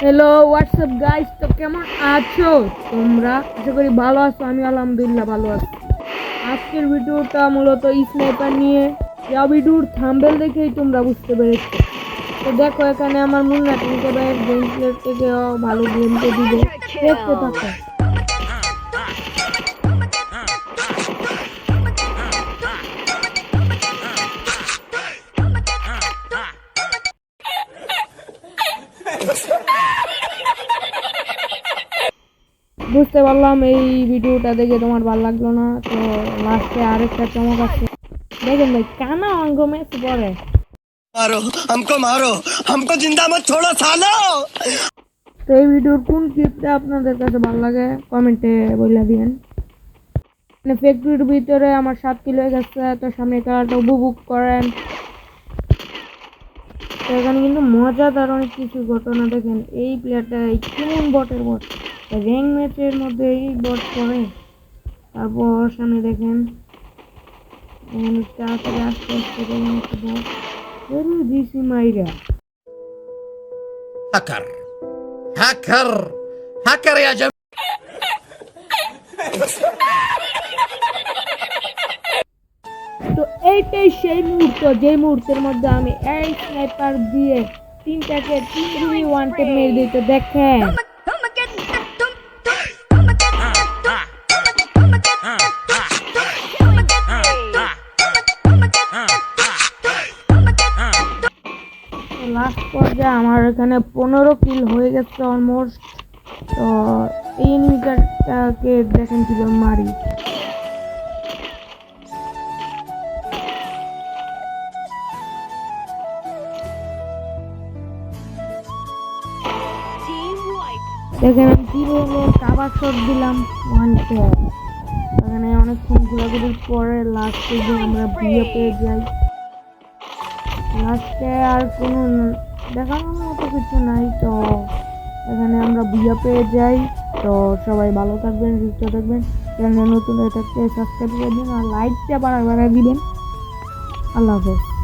Hello WhatsApp guys, তো কেমন আছো তোমরা? আশা করি ভালো আছো। আমি আলহামদুলিল্লাহ ভালো আছি। আজকের ভিডিওটা মূলত স্নাইপার নিয়ে, যা ভিডিওর থাম্বনেল দেখেই তোমরা বুঝতে পেরেছো। তো দেখো, এখানে আমার মুন্না টিনকে ভাইয়ের গেম প্লে থেকেও ভালো গেম প্লে দিবে, দেখতে থাকো। বুঝতে পারলাম এই ভিডিওটা দেখে তোমার ভালো লাগলো না। তো লাস্টে আরেকটা চমক আছে, দেখেন ভাই, কানা অঙ্গ ম্যাচ পরে मारो मारो हमको जिंदा मत छोड़ो सालो। তো এই ভিডিওর কোন ক্লিপটা আপনাদের কাছে ভালো লাগে কমেন্টে বলে দিবেন। মানে ফ্যাক্টরির ভিতরে আমার 7 কিলো হয়ে গেছে, তো সামনে খেলাটা উপভোগ করেন। তো এখানে কিন্তু মজাদার অনেক কিছু ঘটনা দেখেন। এই প্লেয়ারটা কেমন বটের বট, র্যাঙ্ক ম্যাচের মধ্যে এই বট করে। তারপর সামনে দেখেন তাড়াতাড়ি আস্তে আস্তে দেখেন একটা বট দিছি মাইরা। هاكر هاكر هاكر يا جماعة. তো এইটাই সেই মুহূর্ত, যে মুহূর্তের মধ্যে আমি এই স্নাইপার দিয়ে তিনটাকে 3v1 মেরে দিতে দেখেন। লাস্ট পর্যায়ে আমার এখানে 15 কিল হয়ে গেছে অলমোস্ট। তো এই এনিমিটাকে দেখেন কিভাবে মারি। দেখেন আমি কিভাবে কাভার শট দিলাম, ওয়ান শট। এখানে অনেকক্ষণ ঘোরাঘুরির পরে লাস্টে যে আমরা বিয়ে পেয়ে যাই। লাস্টে আর কোনো দেখানোর মতো কিছু নাই। তো এখানে আমরা বিয়ে পেয়ে যাই। তো সবাই ভালো থাকবেন, সুস্থ থাকবেন। চ্যানেলে নতুন হয়ে থাকতে সাবস্ক্রাইব করে দিন আর লাইকটা বাড়ায় দিবেন। আল্লাহ হাফেজ।